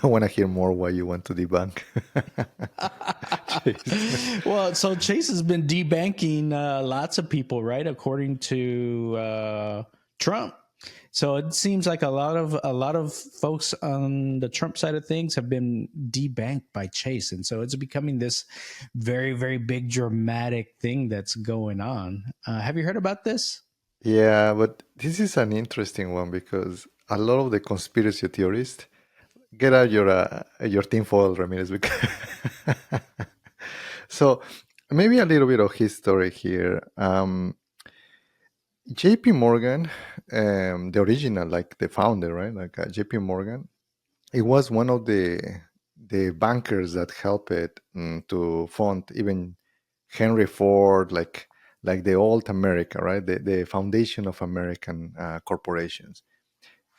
I want to hear more why you want to debunk Chase. Well, so Chase has been debanking lots of people, right? According to Trump. So it seems like a lot of folks on the Trump side of things have been debanked by Chase, and so it's becoming this very, very big dramatic thing that's going on. Have you heard about this? Yeah, but this is an interesting one because a lot of the conspiracy theorists get out your tinfoil, Ramirez. Because so maybe a little bit of history here. JP Morgan, the original, like the founder, right? Like JP Morgan, it was one of the bankers that helped it to fund even Henry Ford, like the old America, right? The foundation of American corporations.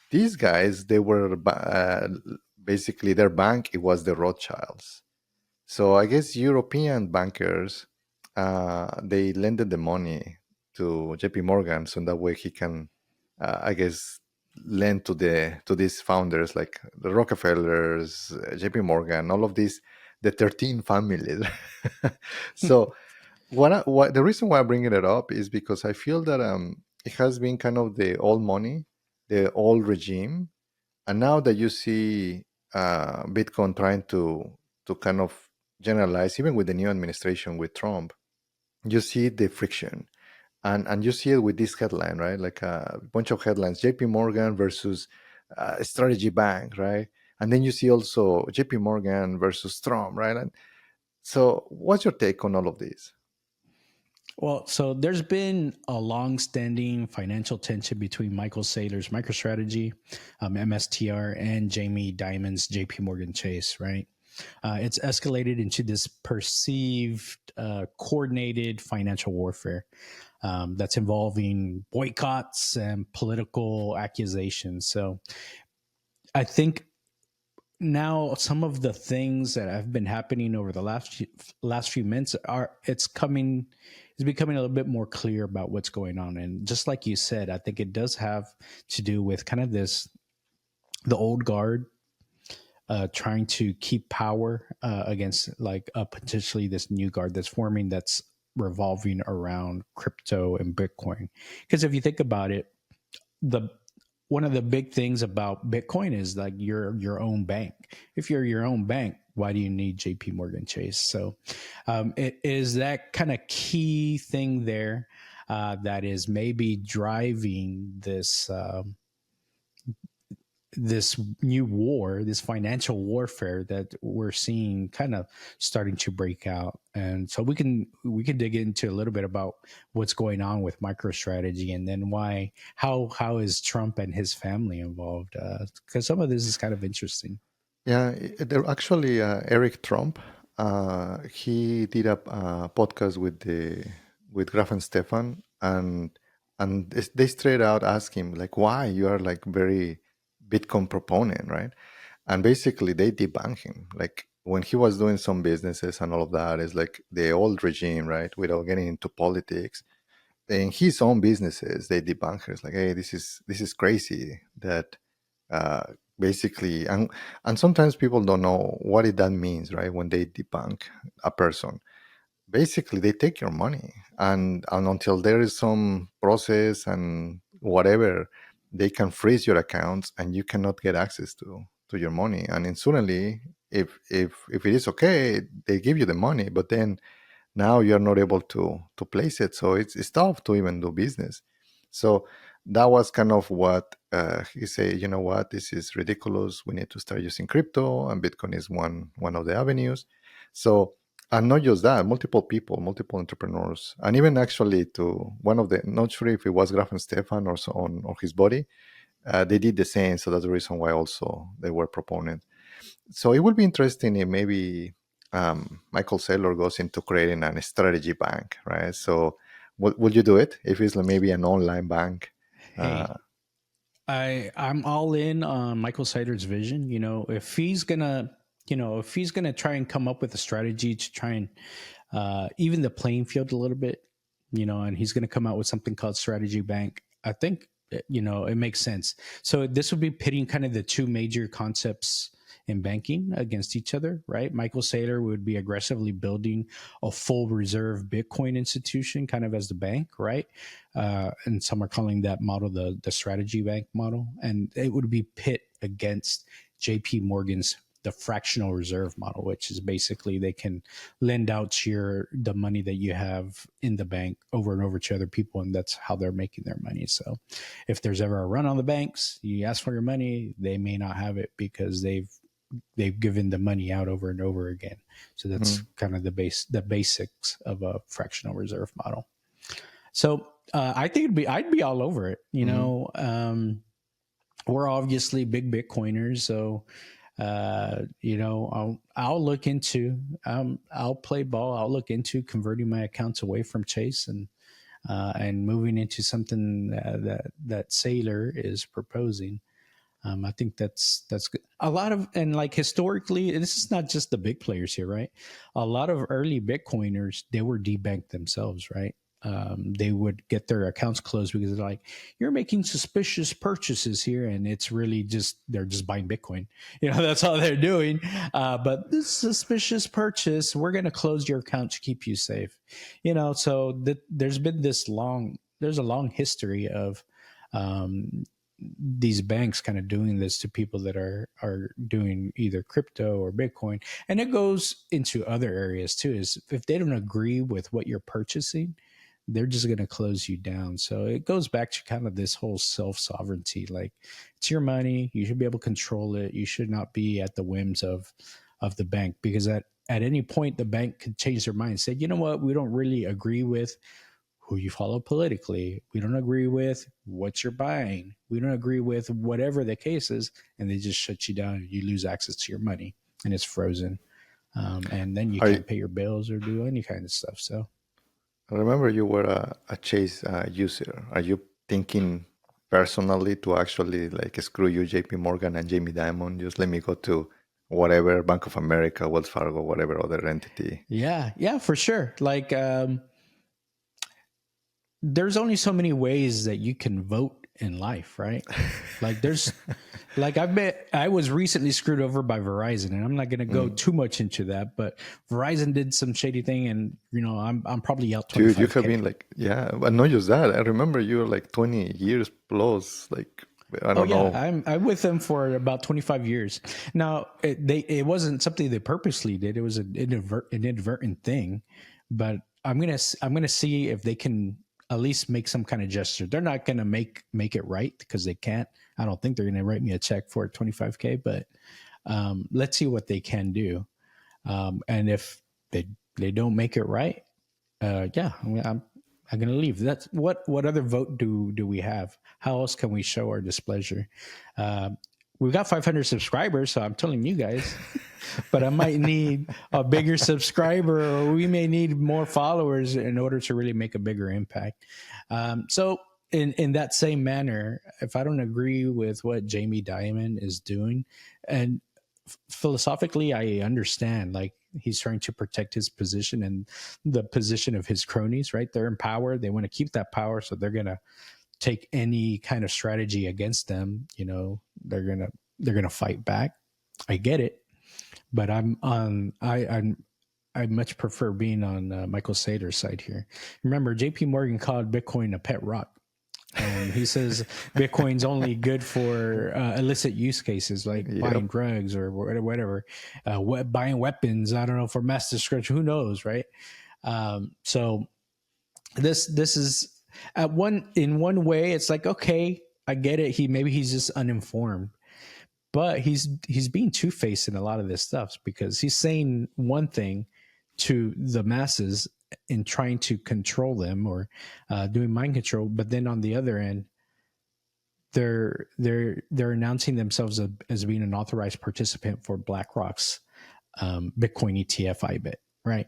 These guys, they were basically their bank. It was the Rothschilds. So I guess European bankers, they lended the money to JP Morgan, so that way he can, I guess, lend to these founders like the Rockefellers, JP Morgan, all of these, the 13 families. So what the reason why I'm bringing it up is because I feel that it has been kind of the old money, the old regime, and now that you see Bitcoin trying to kind of generalize, even with the new administration with Trump, you see the friction, and you see it with this headline, right? Like a bunch of headlines: J.P. Morgan versus Strategy Bank, right? And then you see also J.P. Morgan versus Trump, right? And so, what's your take on all of this? Well, so there's been a long-standing financial tension between Michael Saylor's MicroStrategy, MSTR, and Jamie Dimon's JPMorgan Chase, right? It's escalated into this perceived coordinated financial warfare that's involving boycotts and political accusations. So I think now some of the things that have been happening over the last few months are it's becoming a little bit more clear about what's going on. And just like you said, I think it does have to do with kind of this the old guard trying to keep power against like potentially this new guard that's forming that's revolving around crypto and Bitcoin. Because if you think about it, the one of the big things about Bitcoin is like you're your own bank. If you're your own bank, why do you need JP Morgan Chase? So it is that kind of key thing there that is maybe driving this new war, this financial warfare that we're seeing kind of starting to break out. And so we can dig into a little bit about what's going on with MicroStrategy, and then how is Trump and his family involved? Because some of this is kind of interesting. Yeah, there actually Eric Trump. He did a podcast with Graf and Stefan, and they straight out ask him like, why you are like very Bitcoin proponent, right? And basically they debunk him. Like when he was doing some businesses and all of that, is like the old regime, right? Without getting into politics, in his own businesses, they debunk her. It's like, hey, this is crazy that uh, basically, and sometimes people don't know what that means, right? When they debunk a person, basically they take your money, and until there is some process and whatever, they can freeze your accounts and you cannot get access to your money. And then suddenly, if it is okay, they give you the money, but then now you're not able to place it, so it's tough to even do business. So that was kind of what he said, you know what, this is ridiculous, we need to start using crypto, and Bitcoin is one of the avenues. So, and not just that, multiple people, multiple entrepreneurs, and even actually to one of the, not sure if it was Graf and Stefan or so on, or his body, they did the same. So that's the reason why also they were proponents. So it would be interesting if maybe Michael Saylor goes into creating a strategy bank, right? So would you do it if it's like maybe an online bank? Hey, I'm all in on Michael Sider's vision. If he's gonna try and come up with a strategy to try and even the playing field a little bit, and he's gonna come out with something called Strategy Bank. I think it makes sense. So this would be pitting kind of the two major concepts in banking against each other, right? Michael Saylor would be aggressively building a full reserve Bitcoin institution, kind of as the bank, right? And some are calling that model the StrategyBank model, and it would be pit against JPMorgan's the fractional reserve model, which is basically they can lend out the money that you have in the bank over and over to other people, and that's how they're making their money. So if there's ever a run on the banks, you ask for your money, they may not have it because they've given the money out over and over again. So that's Mm. kind of the basics of a fractional reserve model. So I think I'd be all over it. Mm-hmm. We're obviously big Bitcoiners, so I'll look into I'll play ball. I'll look into converting my accounts away from Chase and moving into something that Saylor is proposing. I think that's good. A lot of and like historically, this is not just the big players here, right? A lot of early Bitcoiners they were debanked themselves, right? They would get their accounts closed because they're like, "You're making suspicious purchases here," and it's really just they're just buying Bitcoin. That's all they're doing. But this suspicious purchase, we're going to close your account to keep you safe. So there's been there's a long history of um, these banks kind of doing this to people that are doing either crypto or Bitcoin, and it goes into other areas too. Is if they don't agree with what you're purchasing, they're just going to close you down. So it goes back to kind of this whole self sovereignty. Like it's your money, you should be able to control it. You should not be at the whims of the bank because at any point the bank could change their mind and say, you know what, we don't really agree with who you follow politically. We don't agree with what you're buying. We don't agree with whatever the case is. And they just shut you down and you lose access to your money and it's frozen. And then you Are you, can't pay your bills or do any kind of stuff. So, I remember you were a Chase user. Are you thinking personally to actually like screw you, JP Morgan and Jamie Dimon? Just let me go to whatever Bank of America, Wells Fargo, whatever other entity. yeah, for sure. Like, there's only so many ways that you can vote in life, right? Like like I was recently screwed over by Verizon, and I'm not going to go Mm. too much into that, but Verizon did some shady thing, and I'm probably out Dude, you have 25K. been like, yeah, but not just that. I remember you were like 20 years plus. Like, I Oh don't yeah, know. I'm with them for about 25 years now. It wasn't something they purposely did; it was an inadvertent thing. But I'm gonna see if they can at least make some kind of gesture. They're not gonna make it right because they can't. I don't think they're gonna write me a check for 25K. But let's see what they can do. And if they don't make it right, yeah, I'm going to leave. That's what other vote do we have? How else can we show our displeasure? Uh, we've got 500 subscribers, so I'm telling you guys. But I might need a bigger subscriber, or we may need more followers in order to really make a bigger impact. So, in that same manner, if I don't agree with what Jamie Dimon is doing, and philosophically, I understand. Like he's trying to protect his position and the position of his cronies. Right? They're in power. They want to keep that power, so they're gonna take any kind of strategy against them. They're gonna fight back. I get it, but I much prefer being on Michael Saylor's side here. Remember, JP Morgan called Bitcoin a pet rock. And he says Bitcoin's only good for illicit use cases like buying Yep. drugs or whatever, buying weapons. I don't know, for mass destruction. Who knows, right? So this is in one way, it's like, okay, I get it. He's just uninformed, but he's being two faced in a lot of this stuff because he's saying one thing to the masses in trying to control them or doing mind control, but then on the other end they're announcing themselves as being an authorized participant for BlackRock's Bitcoin ETF IBIT, right?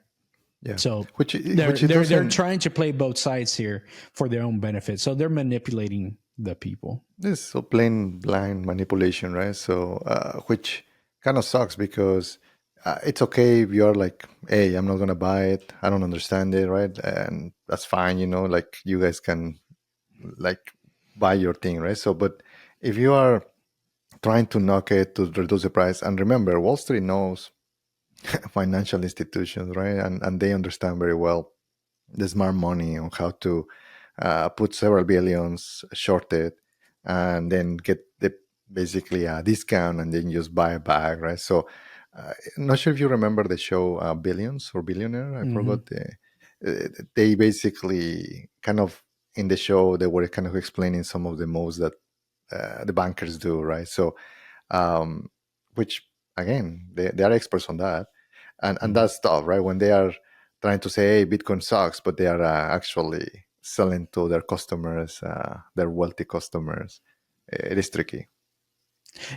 Yeah. So Which it they're doesn't. trying to play both sides here for their own benefit. So they're manipulating the people. This is so plain blind manipulation, right? So, which kind of sucks because it's okay if you're like, hey, I'm not gonna buy it. I don't understand it, right? And that's fine, like you guys can like buy your thing, right? So, but if you are trying to knock it to reduce the price. And remember, Wall Street knows financial institutions, right? And they understand very well the smart money on how to put several billions shorted and then get the basically a discount and then just buy it back, right? So I'm not sure if you remember the show Billions or Billionaire. I Mm-hmm. forgot. They basically kind of in the show they were kind of explaining some of the moves that the bankers do, right? So um, which again they are experts on that, and Mm-hmm. that's tough, right? When they are trying to say, "Hey, Bitcoin sucks," but they are actually selling to their customers, their wealthy customers. It is tricky.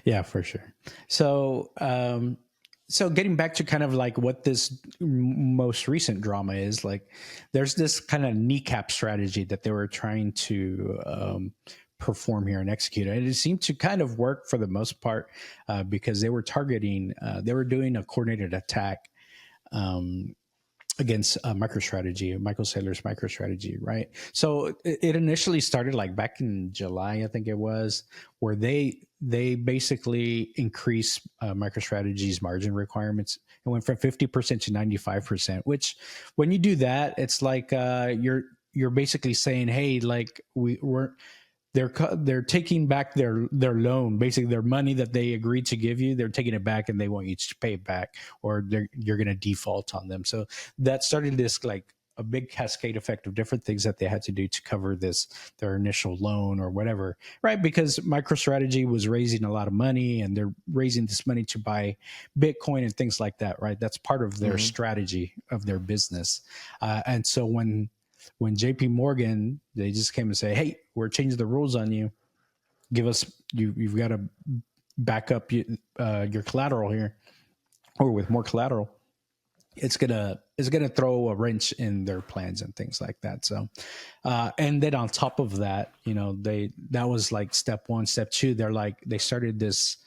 Yeah, for sure. So, so getting back to kind of like what this most recent drama is, like, there's this kind of kneecap strategy that they were trying to perform here and execute, and it seemed to kind of work for the most part because they were targeting, they were doing a coordinated attack. Um, Against MicroStrategy, Michael Saylor's MicroStrategy, right? So it initially started like back in July, I think it was, where they basically increased MicroStrategy's margin requirements. It went from 50% to 95%. Which, when you do that, it's like you're basically saying, hey, like we're they're taking back their loan, basically their money that they agreed to give you. They're taking it back, and they want you to pay it back, or you're going to default on them. So that started this like a big cascade effect of different things that they had to do to cover this their initial loan or whatever, right? Because MicroStrategy was raising a lot of money, and they're raising this money to buy Bitcoin and things like that, right? That's part of their Hmm. strategy of their business. And so when JPMorgan, they just came and say, "Hey, we're changing the rules on you. Give us you've got to back up your collateral here, or with more collateral." It's gonna throw a wrench in their plans and things like that. So, and then on top of that, that was like step one. Step two, they started this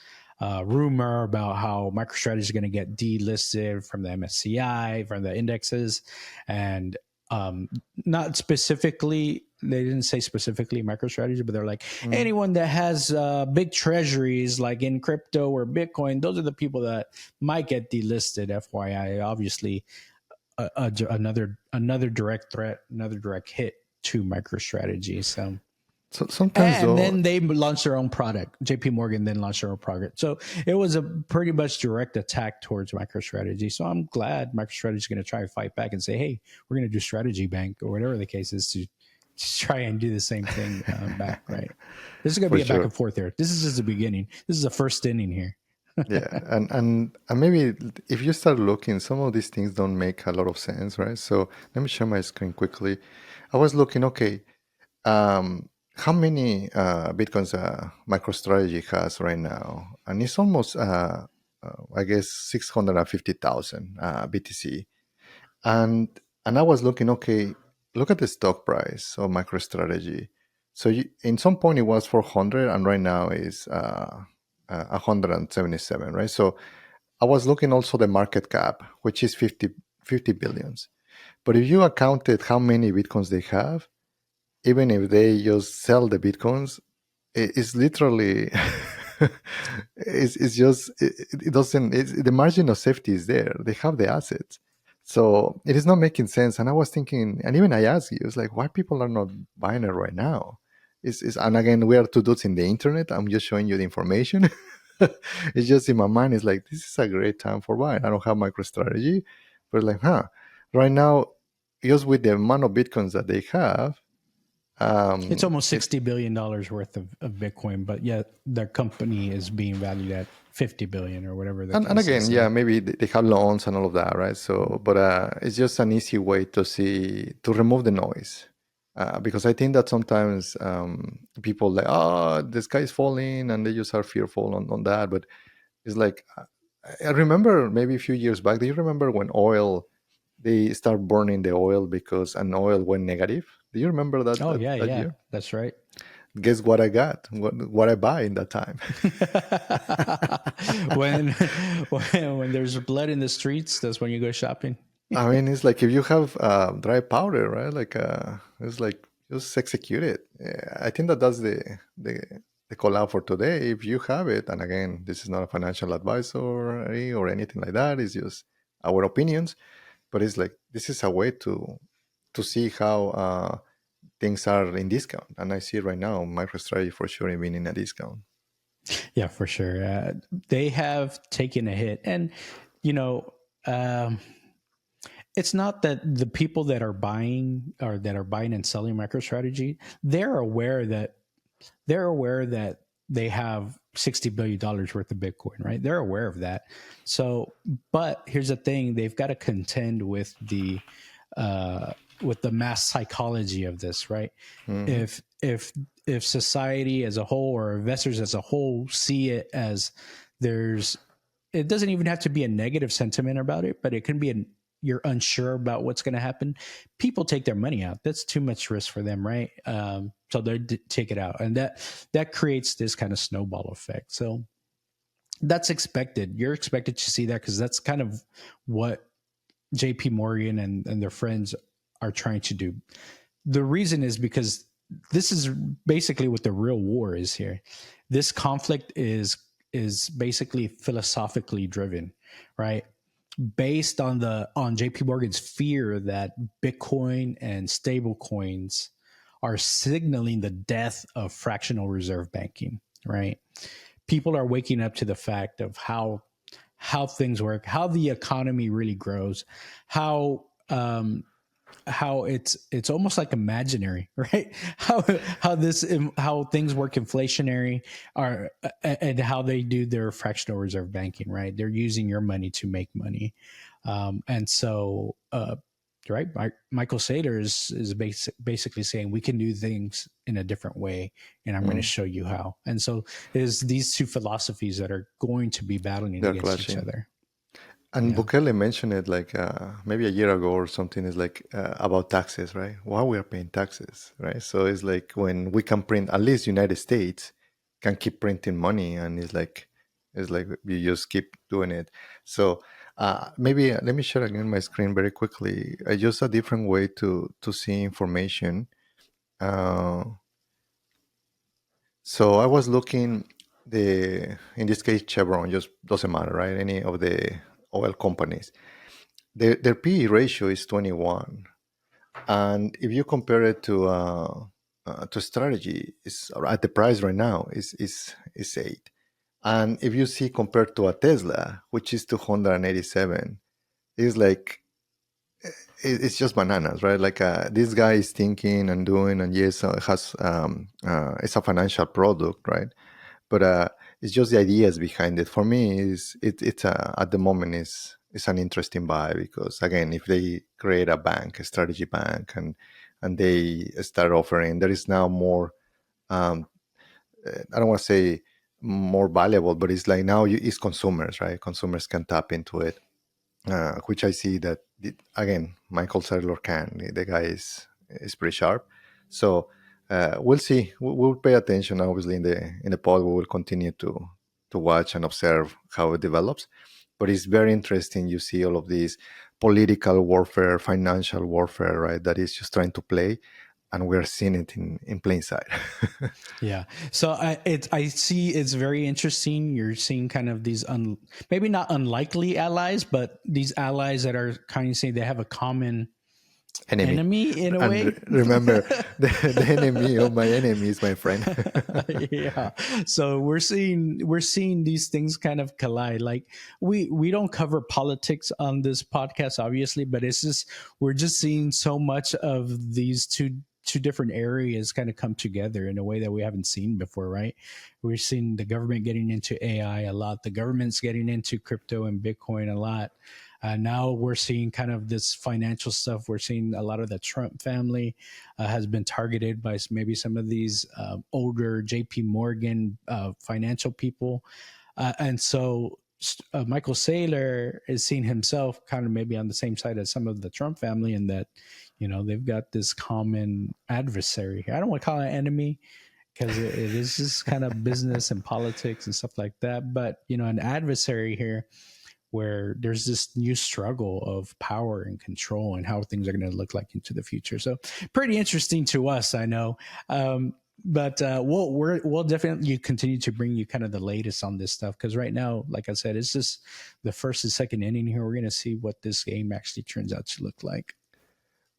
rumor about how MicroStrategy is going to get delisted from the MSCI, from the indexes, and not specifically. They didn't say specifically MicroStrategy, but they're like Hmm. anyone that has big treasuries, like in crypto or Bitcoin. Those are the people that might get delisted. FYI, obviously, another direct threat, another direct hit to MicroStrategy. So, So sometimes and though, then they launched their own product. JP Morgan then launched their own product. So it was a pretty much direct attack towards MicroStrategy. So I'm glad MicroStrategy is going to try to fight back and say, hey, we're going to do StrategyBank or whatever the case is to try and do the same thing back, right? This is going to for be a back sure. and forth here. This is just the beginning. This is the first inning here. Yeah, and maybe if you start looking, some of these things don't make a lot of sense, right? So let me share my screen quickly. I was looking, okay, how many bitcoins MicroStrategy has right now, and it's almost, I guess, 650,000 BTC. And I was looking, okay, look at the stock price of MicroStrategy. So in some point it was 400, and right now is 177, right? So I was looking also the market cap, which is 50 billions. But if you accounted how many bitcoins they have, even if they just sell the bitcoins, it's literally it's just it doesn't the margin of safety is there. They have the assets, so it is not making sense. And I was thinking, and even I asked you, it's like, why people are not buying it right now? Is and again, we are two dudes in the internet. I'm just showing you the information. It's just in my mind, it's like, this is a great time for buying. I don't have MicroStrategy, but like, right now, just with the amount of bitcoins that they have, It's almost it $60 billion worth of Bitcoin, but yet their company is being valued at 50 billion or whatever the and case is. again, So yeah, maybe they have loans and all of that, right? So, but it's just an easy way to see to remove the noise, because I think that sometimes people like, oh, the sky is falling, and they just are fearful on that. But it's like, I remember maybe a few years back. Do you remember when oil they start burning the oil because an oil went negative? Do you remember that oh yeah, that yeah, year? that's right. Guess what I got? What I buy in that time? when when there's blood in the streets, that's when you go shopping. I mean, it's like if you have dry powder, right? Like, it's like just execute it. Yeah, I think that that's the the call out for today. If you have it, and again, this is not a financial advisory or anything like that. It's just our opinions. But it's like this is a way to see how things are in discount. And I see right now MicroStrategy for sure being in a discount. Yeah, for sure. They have taken a hit, and you know, um, it's not that the people that are buying or that are buying and selling MicroStrategy, they're aware that they have $60 billion worth of Bitcoin, right? They're aware of that. So, but here's the thing: they've got to contend with the mass psychology of this, right? Mm-hmm. If society as a whole or investors as a whole see it as there's, it doesn't even have to be a negative sentiment about it, but it can be you're unsure about what's going to happen. People take their money out. That's too much risk for them, right? So they take it out, and that creates this kind of snowball effect. So that's expected. You're expected to see that because that's kind of what JP Morgan and their friends are trying to do. The reason is because this is basically what the real war is here. This conflict is basically philosophically driven, right? Based on JP Morgan's fear that Bitcoin and stable coins are signaling the death of fractional reserve banking, right? People are waking up to the fact of how things work, how the economy really grows, how it's almost like imaginary, right? How things work inflationary are, and how they do their fractional reserve banking, right? They're using your money to make money, and so right, Michael Saylor is basically saying we can do things in a different way, and I'm going to Mm-hmm. show you how. And so there's these two philosophies that are going to be battling They're against each clashing. other. And Yeah. Bukele mentioned it like maybe a year ago or something. Is like about taxes, right? Why we are paying taxes, right? So it's like when we can print, at least United States can keep printing money, and it's like you just keep doing it. So maybe let me share again my screen very quickly. I just a different way to see information. Uh, so I was looking the in this case Chevron just doesn't matter, right? Any of the oil companies their PE ratio is 21, and if you compare it to strategy, is at the price right now is 8. And if you see compared to a Tesla, which is 287, it's like it's just bananas, right? Like this guy is thinking and doing, and yes, has it's a financial product, right? But it's just the ideas behind it. For me, is it's at the moment is an interesting buy because again, if they create a bank, a strategy bank, and they start offering, there is now more. Um, I don't want to say more valuable, but it's like now it's consumers, right? Consumers can tap into it, which I see that again, Michael Saylor can. The guy is pretty sharp. So we'll see. We'll pay attention. Obviously, in the pod, we will continue to watch and observe how it develops. But it's very interesting. You see all of these political warfare, financial warfare, right? That is just trying to play, and we're seeing it in plain sight. Yeah. So I see it's very interesting. You're seeing kind of these maybe not unlikely allies, but these allies that are kind of saying they have a common Enemy. enemy in a And way. remember, the enemy of my enemy is my friend. Yeah. So we're seeing these things kind of collide. Like we don't cover politics on this podcast, obviously, but it's just we're just seeing so much of these two different areas kind of come together in a way that we haven't seen before, right? We're seeing the government getting into AI a lot, the government's getting into crypto and Bitcoin a lot. Now we're seeing kind of this financial stuff. We're seeing a lot of the Trump family has been targeted by maybe some of these older JP Morgan financial people. And so Michael Saylor is seeing himself kind of maybe on the same side as some of the Trump family in that, they've got this common adversary. I don't want to call it enemy because it is just kind of business and politics and stuff like that. But, an adversary here where there's this new struggle of power and control and how things are going to look like into the future. So pretty interesting to us, I know. But we'll definitely continue to bring you kind of the latest on this stuff, because right now, like I said, it's just the first and second inning here. We're going to see what this game actually turns out to look like.